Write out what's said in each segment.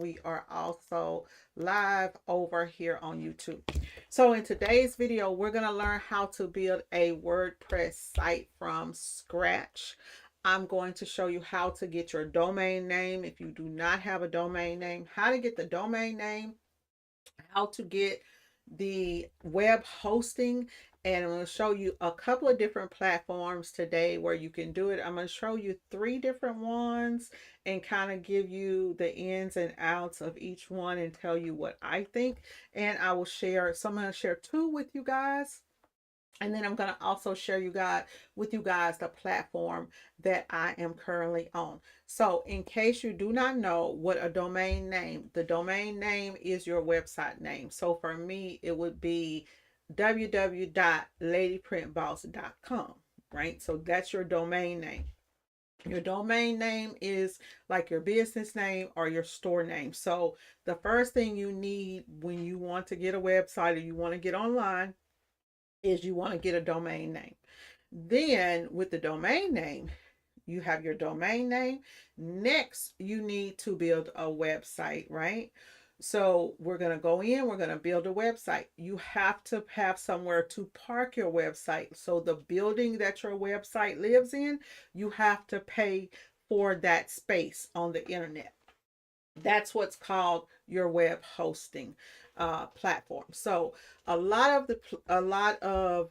we are also live over here on YouTube. So in today's video, we're going to learn how to build a WordPress site from scratch. I'm going to show you how to get your domain name if you do not have a domain name, how to get the domain name, how to get the web hosting, and I'm going to show you a couple of different platforms today where you can do it. I'm going to show you 3 different ones and kind of give you the ins and outs of each one and tell you what I think. And I will share, so I'm going to share 2 with you guys. And then I'm going to also share with you guys the platform that I am currently on. So in case you do not know what a domain name, the domain name is your website name. So for me, it would be www.ladyprintboss.com, right? So that's your domain name. Your domain name is like your business name or your store name. So the first thing you need when you want to get a website or you want to get online is you want to get a domain name. Then with the domain name, you have your domain name. Next, you need to build a website, right? So we're going to go in, we're going to build a website. You have to have somewhere to park your website. So the building that your website lives in, you have to pay for that space on the internet. That's what's called your web hosting platform. So a lot of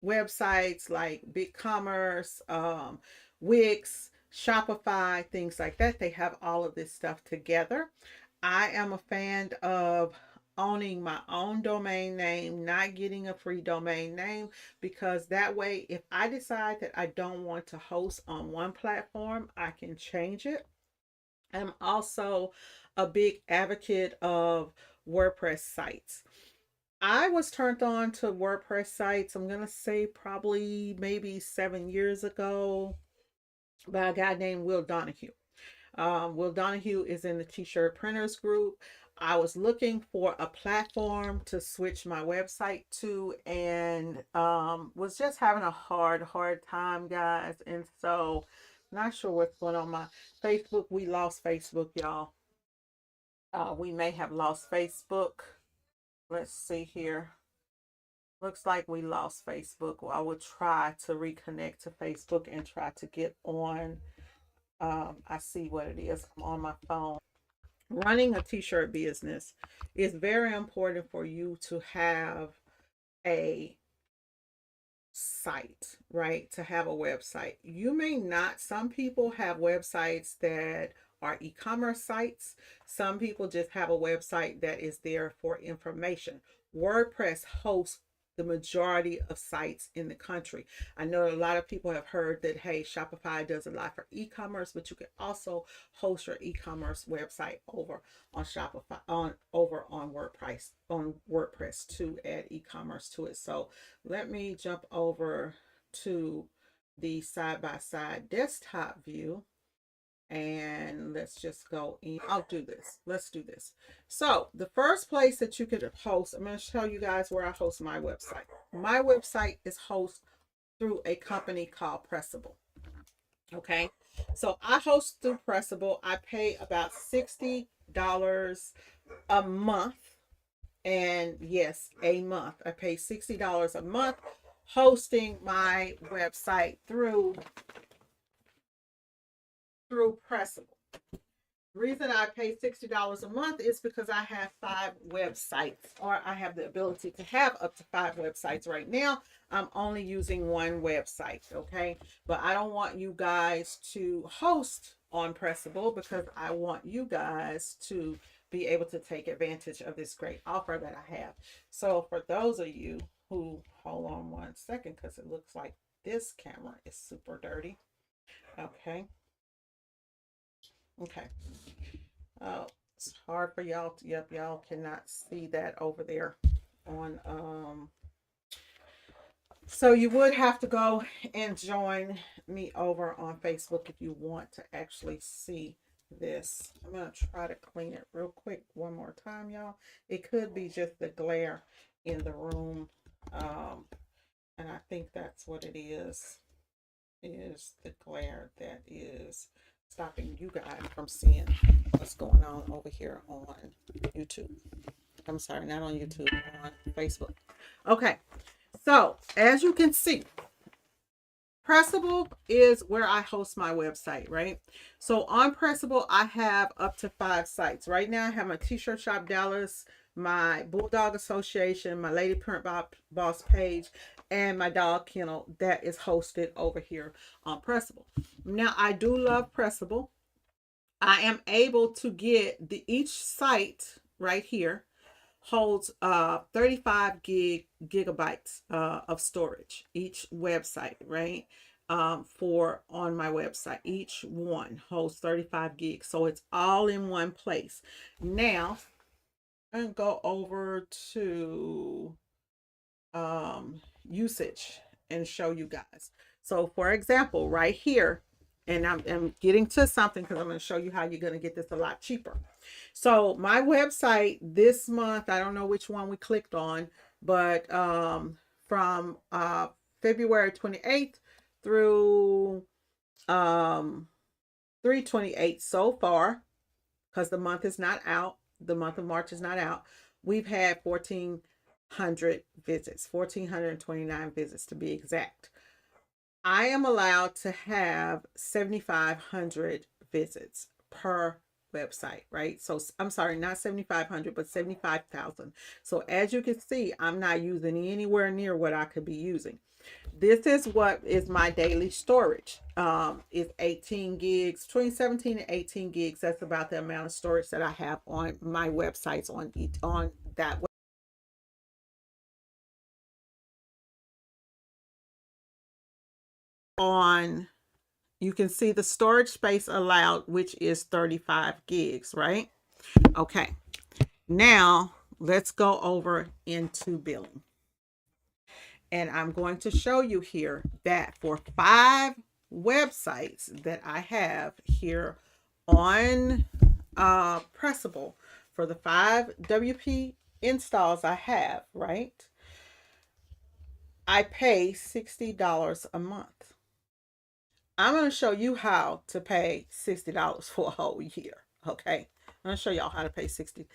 websites like BigCommerce, Wix, Shopify, things like that, they have all of this stuff together. I am a fan of owning my own domain name, not getting a free domain name, because that way, if I decide that I don't want to host on one platform, I can change it. I'm also a big advocate of WordPress sites. I was turned on to WordPress sites, I'm going to say probably maybe 7 years ago, by a guy named Will Donahue. Will Donahue is in the t-shirt printers group. I was looking for a platform to switch my website to, and was just having a hard time, guys. And so not sure what's going on my Facebook. We lost Facebook, y'all. We may have lost Facebook. Let's see here. Looks like we lost Facebook. Well, I will try to reconnect to Facebook and try to get on. I see what it is. I'm on my phone. Running a t-shirt business is very important for you to have a site, right? To have a website. You may not, some people have websites that are e-commerce sites. Some people just have a website that is there for information. WordPress hosts the majority of sites in the country. I know a lot of people have heard that, hey, Shopify does a lot for e-commerce, but you can also host your e-commerce website over on Shopify, over on WordPress to add e-commerce to it. So let me jump over to the side-by-side desktop view. And let's just go in. I'll do this. Let's do this. So the first place that you could host, I'm going to show you guys where I host my website. My website is hosted through a company called Pressable. Okay. So I host through Pressable. I pay about $60 a month. And yes, a month. I pay $60 a month hosting my website through Pressable. The reason I pay $60 a month is because I have 5 websites, or I have the ability to have up to 5 websites. Right now, I'm only using 1 website, okay? But I don't want you guys to host on Pressable because I want you guys to be able to take advantage of this great offer that I have. So for those of you who, hold on one second, because it looks like this camera is super dirty. Okay. Okay. Oh, it's hard for y'all to, yep, y'all cannot see that over there on, so you would have to go and join me over on Facebook if you want to actually see this. I'm going to try to clean it real quick one more time, y'all. It could be just the glare in the room. And I think that's what it is the glare that is stopping you guys from seeing what's going on over here on YouTube. I'm sorry, not on YouTube, on Facebook. Okay, so as you can see, Pressable is where I host my website, right? So on Pressable, I have up to 5 sites. Right now, I have my T-shirt shop Dallas, my Bulldog Association, my Lady Print Boss page, and my dog kennel that is hosted over here on Pressable. Now, I do love Pressable. I am able to get each site right here holds 35 gigabytes of storage, each website, right? For on my website, each one holds 35 gigs, so it's all in one place. Now I'm gonna go over to usage and show you guys. So for example, right here, and I'm getting to something because I'm going to show you how you're going to get this a lot cheaper. So my website this month, I don't know which one we clicked on, but from February 28th through 3/28 so far, because the month is not out, the month of March is not out, we've had 1,400 visits, 1,429 visits to be exact. I am allowed to have 7,500 visits per website, right? So I'm sorry, not 7,500, but 75,000. So as you can see, I'm not using anywhere near what I could be using. This is what is my daily storage. It's 18 gigs, between 17 and 18 gigs. That's about the amount of storage that I have on my websites on that web. On You can see the storage space allowed, which is 35 gigs, right? Okay. Now let's go over into billing. And I'm going to show you here that for 5 websites that I have here on Pressable, for the 5 WP installs I have, right? I pay $60 a month. I'm going to show you how to pay $60 for a whole year. Okay. I'm going to show y'all how to pay $60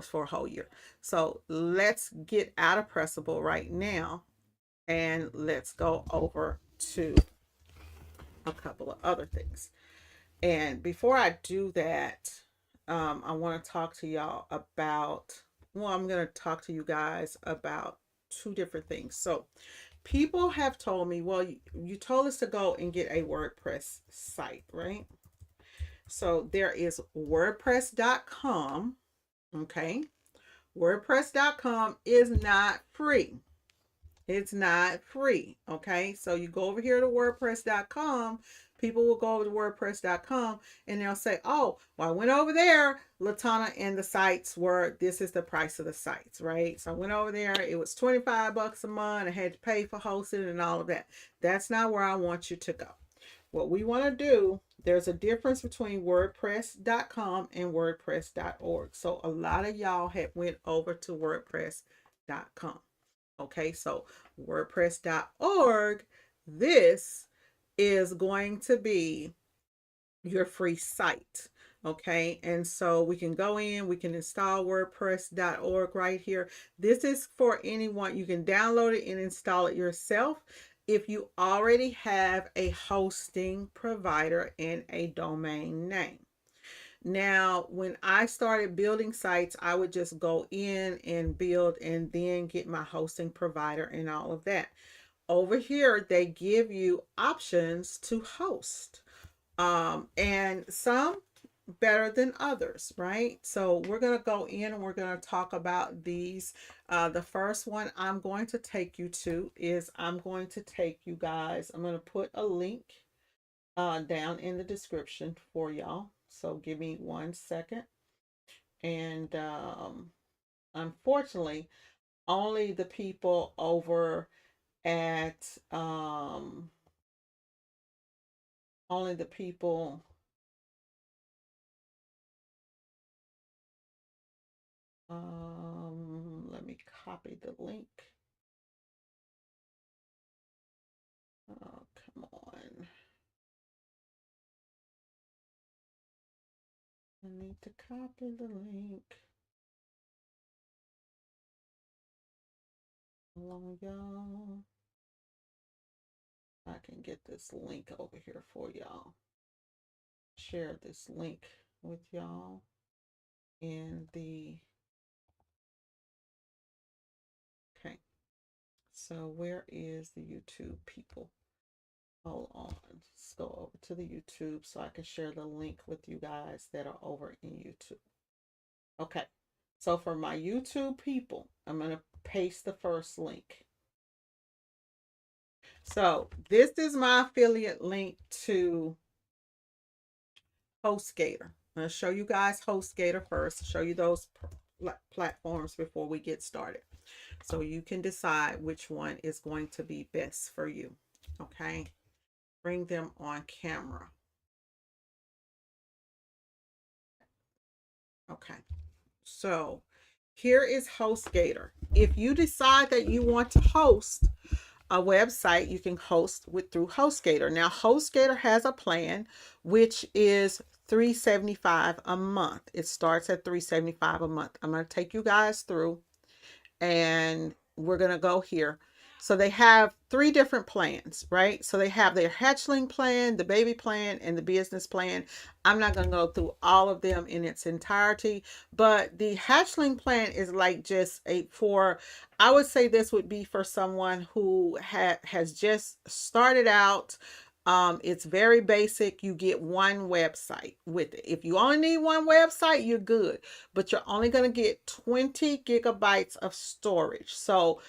for a whole year. So let's get out of Pressable right now and let's go over to a couple of other things. And before I do that, I want to talk to y'all about, well, I'm going to talk to you guys about 2 different things. So people have told me, well, you told us to go and get a WordPress site, right? So there is WordPress.com. Okay. WordPress.com is not free. It's not free. Okay. So you go over here to WordPress.com. People will go over to WordPress.com and they'll say, oh, well, I went over there, Latana, and the sites were, this is the price of the sites, right? So I went over there. It was $25 a month. I had to pay for hosting and all of that. That's not where I want you to go. What we want to do, there's a difference between WordPress.com and WordPress.org. So a lot of y'all have went over to WordPress.com. Okay, so WordPress.org, this is going to be your free site. Okay, and so we can go in, we can install WordPress.org right here. This is for anyone. You can download it and install it yourself if you already have a hosting provider and a domain name. Now, when I started building sites, I would just go in and build and then get my hosting provider and all of that. Over here, they give you options to host, and some better than others, right? So we're going to go in and we're going to talk about these. The first one I'm going to take you to is I'm going to take you guys, I'm going to put a link down in the description for y'all. So give me 1 second. And unfortunately, only the people over at only the people let me copy the link. Oh, come on. And need to copy the link. Hold on, y'all. I can get this link over here for y'all. Share this link with y'all in the. Okay. So where is the YouTube people? Hold on. Let's go over to the YouTube so I can share the link with you guys that are over in YouTube. Okay. So for my YouTube people, I'm going to paste the first link. So this is my affiliate link to HostGator. I'm going to show you guys HostGator first, show you those platforms before we get started. So you can decide which one is going to be best for you. Okay. Bring them on camera. Okay. So here is HostGator. If you decide that you want to host a website, you can host through HostGator. Now, HostGator has a plan which is $375 a month. It starts at $375 a month. I'm going to take you guys through, and we're going to go here. So they have 3 different plans, right? So they have their hatchling plan, the baby plan, and the business plan. I'm not going to go through all of them in its entirety, but the hatchling plan is like just I would say this would be for someone who has just started out. It's very basic. You get one website with it. If you only need one website, you're good, but you're only going to get 20 gigabytes of storage. So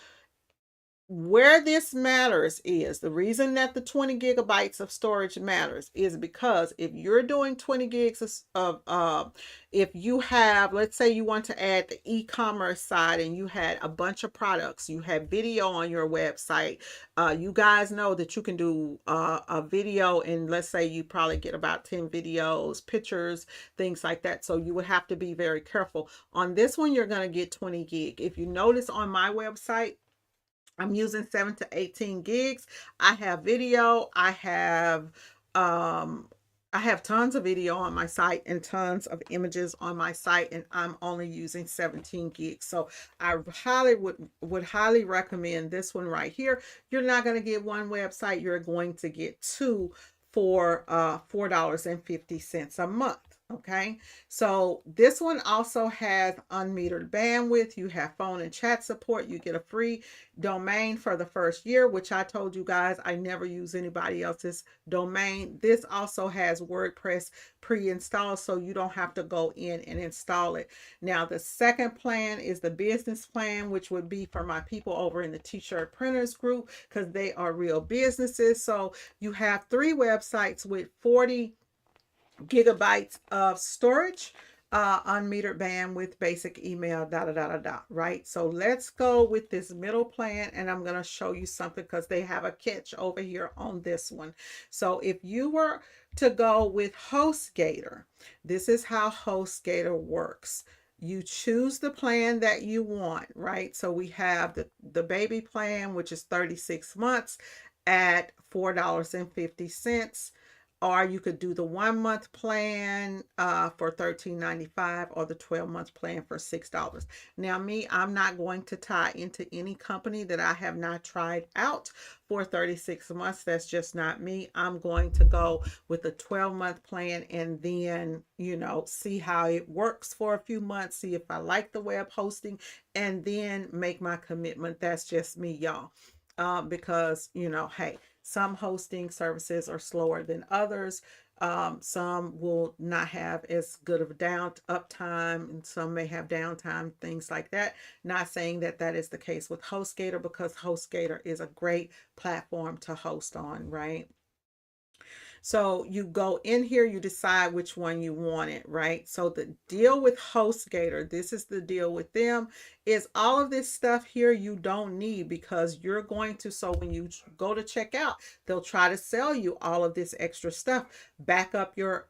where this matters is the reason that the 20 gigabytes of storage matters is because if you're doing 20 gigs if you have, let's say you want to add the e-commerce side and you had a bunch of products, you have video on your website, you guys know that you can do a video, and let's say you probably get about 10 videos, pictures, things like that. So you would have to be very careful. On this one, you're going to get 20 gig. If you notice on my website, I'm using 7 to 18 gigs. I have video. I have tons of video on my site and tons of images on my site, and I'm only using 17 gigs. So I highly would highly recommend this one right here. You're not going to get one website. You're going to get 2 for $4.50 a month. Okay, so this one also has unmetered bandwidth. You have phone and chat support. You get a free domain for the first year, which I told you guys I never use anybody else's domain. This also has WordPress pre-installed, so you don't have to go in and install it. Now, the second plan is the business plan, which would be for my people over in the t-shirt printers group, because they are real businesses. So you have 3 websites with 40 gigabytes of storage, unmetered bandwidth, basic email, right? So let's go with this middle plan, and I'm going to show you something because they have a catch over here on this one. So if you were to go with HostGator, this is how HostGator works. You choose the plan that you want, right? So we have the baby plan, which is 36 months at $4.50. Or you could do the 1-month plan for $13.95, or the 12-month plan for $6. Now, I'm not going to tie into any company that I have not tried out for 36 months. That's just not me. I'm going to go with a 12-month plan and then, see how it works for a few months, see if I like the web hosting, and then make my commitment. That's just me, y'all. Because, hey, some hosting services are slower than others. Some will not have as good of uptime, and some may have downtime, things like that. Not saying that that is the case with HostGator, because HostGator is a great platform to host on, right? So you go in here, you decide which one you want it, right? So the deal with HostGator, this is the deal with them, is all of this stuff here you don't need, because you're going to, so when you go to check out, they'll try to sell you all of this extra stuff. Back up your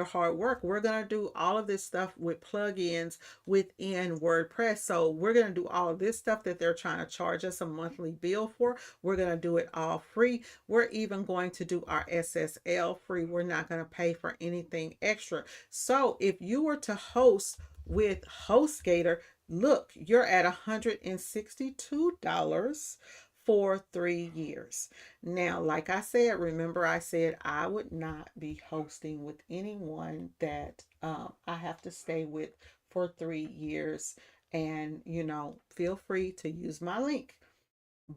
hard work. We're going to do all of this stuff with plugins within WordPress. So we're going to do all of this stuff that they're trying to charge us a monthly bill for. We're going to do it all free. We're even going to do our SSL free. We're not going to pay for anything extra. So if you were to host with HostGator, look, you're at $162 for 3 years. Now, like I said, remember I said I would not be hosting with anyone that I have to stay with for 3 years. And, feel free to use my link.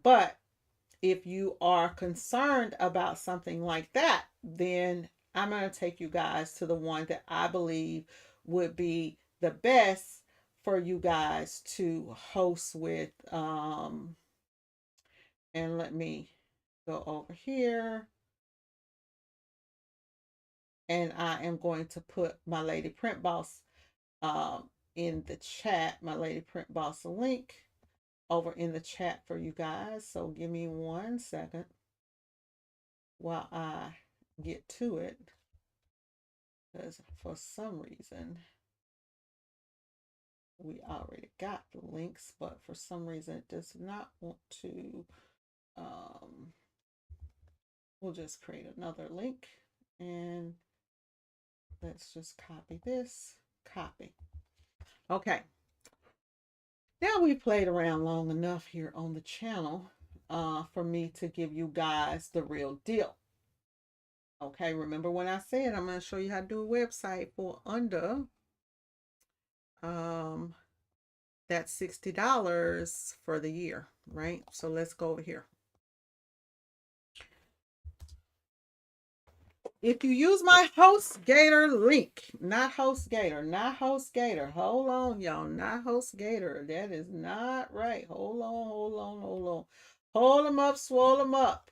But if you are concerned about something like that, then I'm going to take you guys to the one that I believe would be the best for you guys to host with. And let me go over here. And I am going to put my Lady PrintBoss in the chat, my Lady PrintBoss link over in the chat for you guys. So give me 1 second while I get to it, because for some reason we already got the links, but for some reason it does not want to. We'll just create another link, and let's just copy this. Copy. Okay. Now we played around long enough here on the channel for me to give you guys the real deal. Okay, remember when I said I'm going to show you how to do a website for under that's $60 for the year, right? So let's go over here. If you use my HostGator link, not HostGator, hold on, y'all, not HostGator. That is not right. Hold on. Hold them up, swole them up.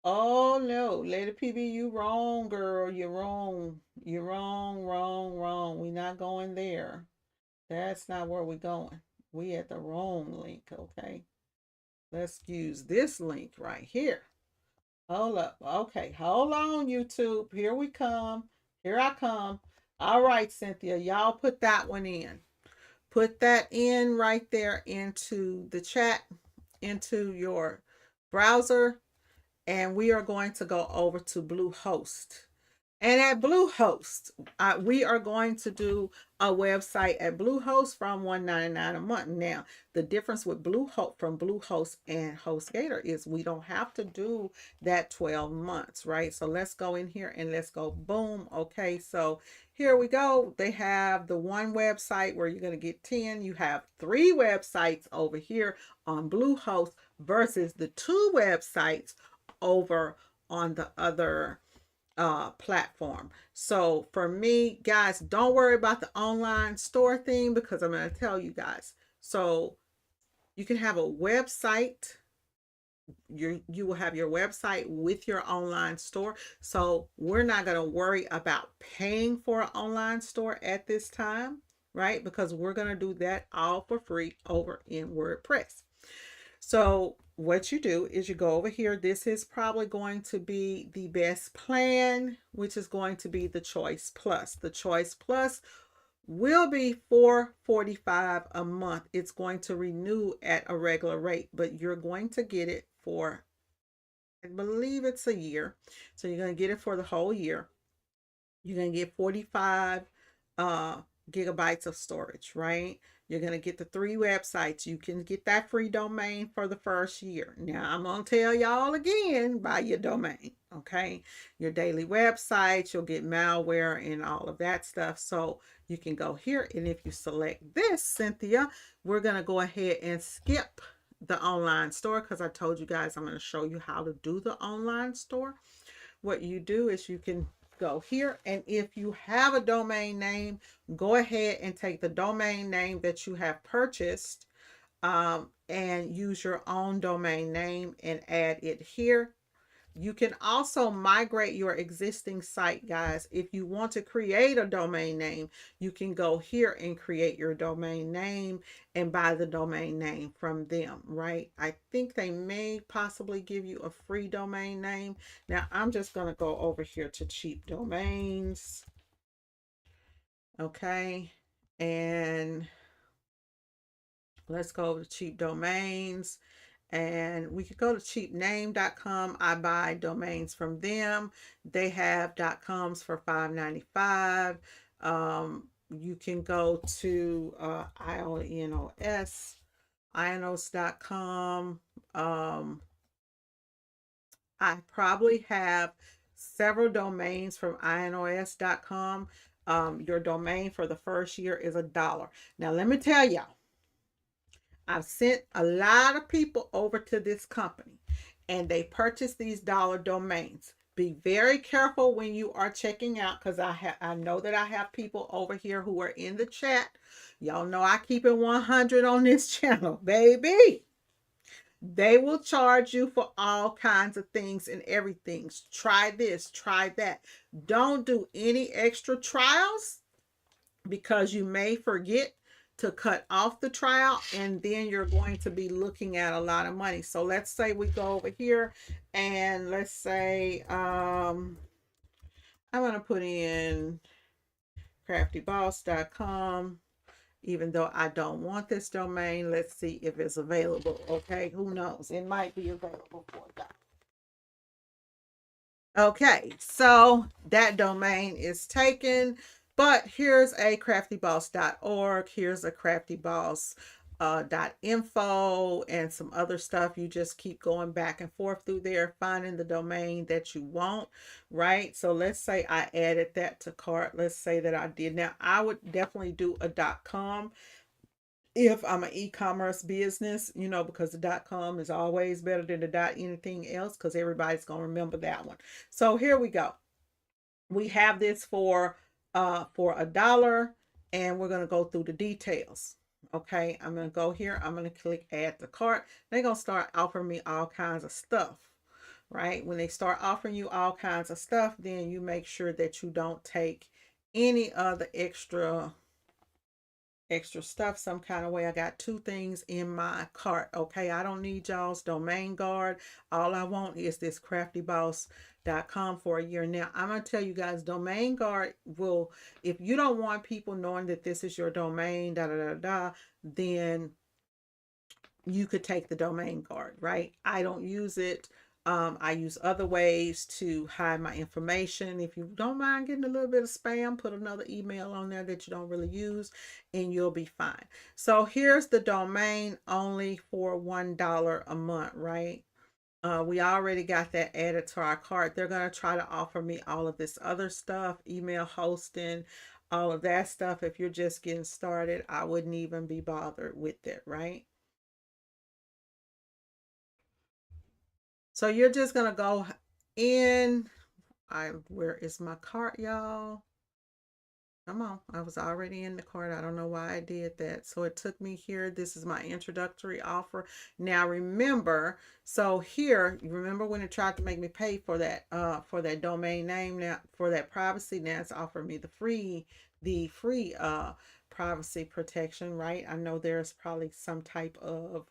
Oh no, Lady PB, you wrong, girl. You're wrong. You're wrong. We're not going there. That's not where we're going. We at the wrong link, okay? Let's use this link right here. Hold up. Okay, hold on, YouTube. Here we come. Here I come. All right, Cynthia, y'all put that one in. Put that in right there into the chat, into your browser, and we are going to go over to Bluehost. And at Bluehost, we are going to do a website at Bluehost from $199 a month. Now, the difference with Bluehost and HostGator is we don't have to do that 12 months, right? So let's go in here and let's go boom. Okay, so here we go. They have the one website where you're going to get 10. You have 3 websites over here on Bluehost versus the 2 websites over on the other platform. So for me, guys, don't worry about the online store thing, because I'm going to tell you guys. So you can have a website. You will have your website with your online store. So we're not going to worry about paying for an online store at this time, right? Because we're going to do that all for free over in WordPress. So what you do is you go over here. This is probably going to be the best plan, which is going to be the Choice Plus. The Choice Plus will be $445 a month. It's going to renew at a regular rate, but you're going to get it for, I believe it's a year. So you're going to get it for the whole year. You're going to get 45 gigabytes of storage, right? You're going to get the 3 websites. You can get that free domain for the first year. Now, I'm going to tell y'all again, buy your domain, okay? Your daily websites, you'll get malware and all of that stuff. So you can go here. And if you select this, Cynthia, we're going to go ahead and skip the online store, because I told you guys I'm going to show you how to do the online store. What you do is you can go here, and if you have a domain name, go ahead and take the domain name that you have purchased and use your own domain name and add it here. You can also migrate your existing site, guys. If you want to create a domain name, you can go here and create your domain name and buy the domain name from them, right? I think they may possibly give you a free domain name. Now, I'm just going to go over here to cheap domains, okay? And let's go to cheap domains, and we could go to cheapname.com. I buy domains from them. They have .coms for $5.95. You can go to ionos.com. I probably have several domains from ionos.com. Your domain for the first year is $1. Now, let me tell y'all, I've sent a lot of people over to this company and they purchase these dollar domains. Be very careful when you are checking out, because I know that I have people over here who are in the chat. Y'all know I keep it 100 on this channel, baby. They will charge you for all kinds of things and everything. Try this, try that. Don't do any extra trials, because you may forget to cut off the trial, and then you're going to be looking at a lot of money. So let's say we go over here and let's say I'm going to put in craftyboss.com. Even though I don't want this domain, let's see if it's available. Okay, who knows? It might be available for that. Okay, so that domain is taken, but here's a craftyboss.org. Here's a craftyboss .info and some other stuff. You just keep going back and forth through there, finding the domain that you want, right? So let's say I added that to cart. Let's say that I did. Now, I would definitely do a .com if I'm an e-commerce business, you know, because the .com is always better than the anything else, because everybody's going to remember that one. So here we go. We have this for $1, and we're going to go through the details. Okay, I'm going to go here. I'm going to click add to cart. They're going to start offering me all kinds of stuff, right? When they start offering you all kinds of stuff, then you make sure that you don't take any other extra stuff some kind of way. I got 2 things in my cart. Okay, I don't need y'all's domain guard. All I want is this craftyboss.com for a year. Now, I'm going to tell you guys, domain guard will, if you don't want people knowing that this is your domain, then you could take the domain guard, right? I don't use it. I use other ways to hide my information. If you don't mind getting a little bit of spam, put another email on there that you don't really use, and you'll be fine. So here's the domain, only for $1 a month, right? We already got that added to our cart. They're going to try to offer me all of this other stuff, email hosting, all of that stuff. If you're just getting started, I wouldn't even be bothered with it, right? So you're just going to go in. Where is my cart, y'all? Come on. I was already in the cart. I don't know why I did that. So it took me here. This is my introductory offer. Now remember, so here, you remember when it tried to make me pay for that domain name, now for that privacy, now it's offering me the free privacy protection, right? I know there's probably some type of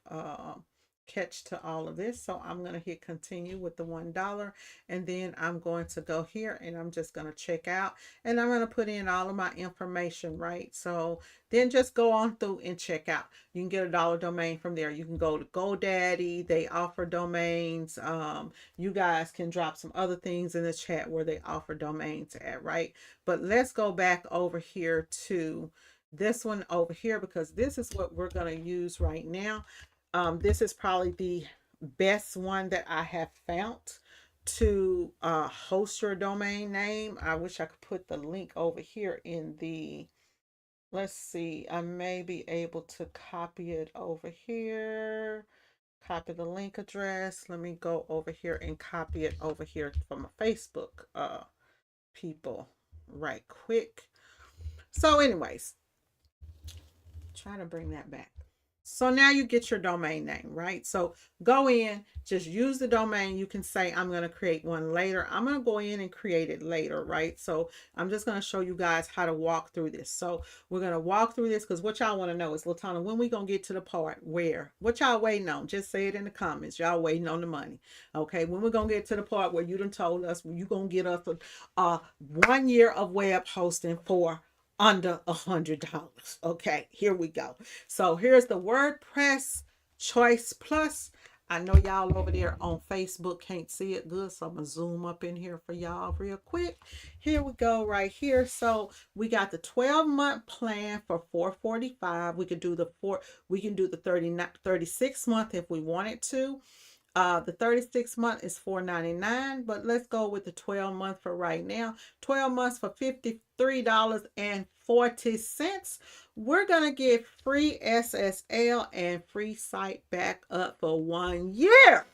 catch to all of this. So I'm going to hit continue with the $1, and then I'm going to go here and I'm just going to check out, and I'm going to put in all of my information, right? So then just go on through and check out. You can get a dollar domain from there. You can go to GoDaddy. They offer domains. You guys can drop some other things in the chat where they offer domains at, right? But let's go back over here to this one over here, because this is what we're going to use right now. This is probably the best one that I have found to host your domain name. I wish I could put the link over here in the, let's see, I may be able to copy it over here. Copy the link address. Let me go over here and copy it over here from a Facebook people right quick. So anyways, try to bring that back. So now you get your domain name, right? So go in, just use the domain. You can say, I'm going to create one later. I'm going to go in and create it later, right? So I'm just going to show you guys how to walk through this. So we're going to walk through this because what y'all want to know is, Latana, when we going to get to the part where, what y'all waiting on? Just say it in the comments. Y'all waiting on the money. Okay. When we're going to get to the part where you done told us, you going to get us a 1 year of web hosting for under $100. Okay, here we go. So here's the WordPress Choice Plus. I know y'all over there on Facebook can't see it good, so I'm gonna zoom up in here for y'all real quick. Here we go, right here. So we got the 12-month plan for $445. We could do the 36 month if we wanted to. The 36 month is $4.99, but let's go with the 12 month for right now. 12 months for $53.40. We're going to get free SSL and free site backup for 1 year.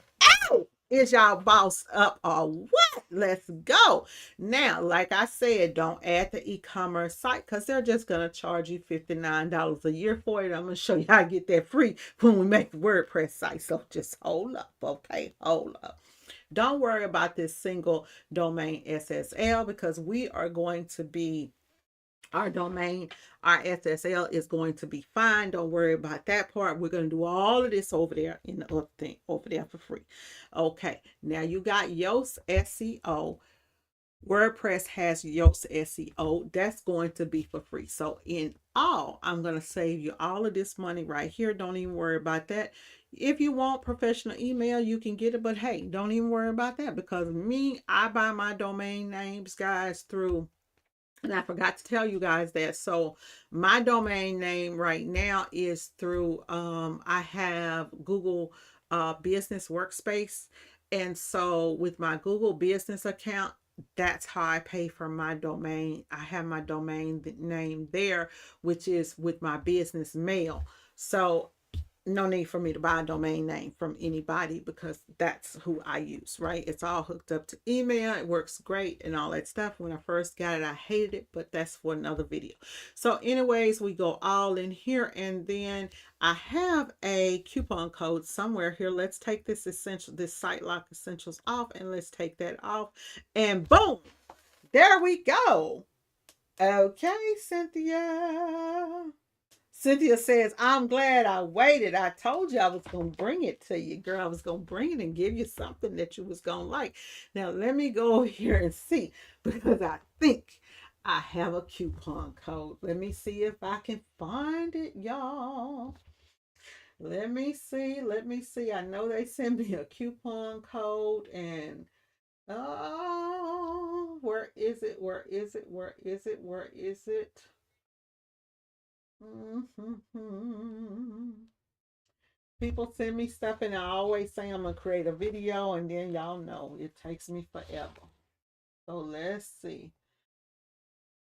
Ow! Is y'all boss up or what? Let's go. Now, like I said, don't add the e-commerce site because they're just going to charge you $59 a year for it. I'm going to show you how to get that free when we make the WordPress site. So just hold up, okay? Hold up. Don't worry about this single domain SSL because we are going to be our domain, our SSL is going to be fine. Don't worry about that part. We're going to do all of this over there in the other thing over there for free. Okay, now you got Yoast SEO. WordPress has Yoast SEO. That's going to be for free. So in all, I'm going to save you all of this money right here. Don't even worry about that. If you want professional email, you can get it. But hey, don't even worry about that because I buy my domain names, guys, through. And I forgot to tell you guys that. So my domain name right now is through, I have Google Business Workspace. And so with my Google Business account, that's how I pay for my domain. I have my domain name there, which is with my business mail. So no need for me to buy a domain name from anybody because that's who I use, right? It's all hooked up to email. It works great and all that stuff. When I first got it, I hated it, but that's for another video. So anyways, we go all in here and then I have a coupon code somewhere here. Let's take this site lock essentials off and let's take that off and boom, there we go. Okay, Cynthia. Cynthia says, I'm glad I waited. I told you I was going to bring it to you, girl. I was going to bring it and give you something that you was going to like. Now, let me go here and see because I think I have a coupon code. Let me see if I can find it, y'all. Let me see. Let me see. I know they sent me a coupon code and oh, where is it? Where is it? Where is it? Where is it? Mm-hmm. People send me stuff and I always say I'm gonna create a video and then y'all know it takes me forever. So let's see.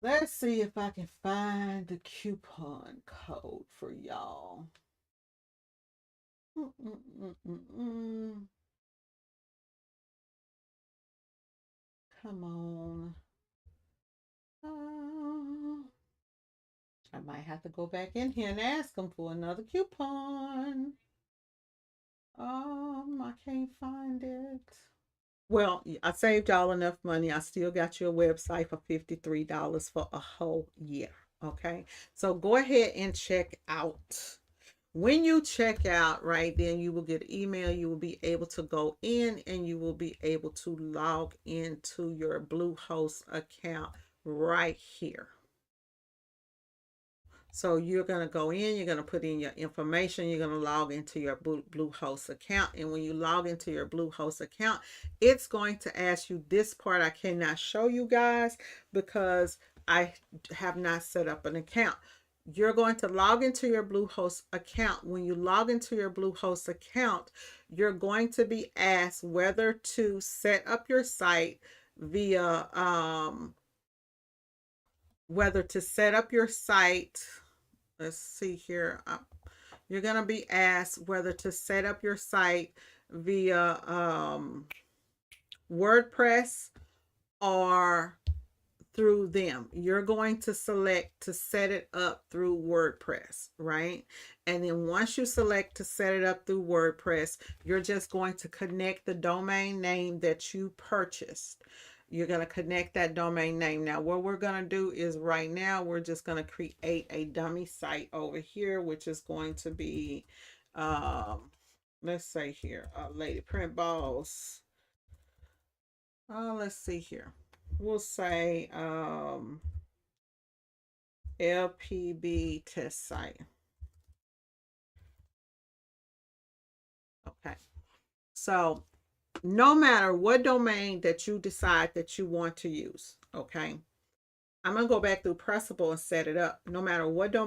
Let's see if I can find the coupon code for y'all. Come on. I might have to go back in here and ask them for another coupon. I can't find it. Well, I saved y'all enough money. I still got you a website for $53 for a whole year. Okay. So go ahead and check out. When you check out, right, then you will get an email. You will be able to go in and you will be able to log into your Bluehost account right here. So you're going to go in, you're going to put in your information, you're going to log into your Bluehost account. And when you log into your Bluehost account, it's going to ask you this part. I cannot show you guys because I have not set up an account. You're going to log into your Bluehost account. When you log into your Bluehost account, you're going to be asked whether to set up your site via, whether to set up your site. Let's see here. You're going to be asked whether to set up your site via WordPress or through them. You're going to select to set it up through WordPress, right? And then once you select to set it up through WordPress, you're just going to connect the domain name that you purchased. You're going to connect that domain name. Now, what we're going to do is right now, we're just going to create a dummy site over here, which is going to be, let's say here, Lady PrintBoss. Let's see here. We'll say LPB test site. Okay. So no matter what domain that you decide that you want to use, okay, I'm going to go back through Pressable and set it up. No matter what domain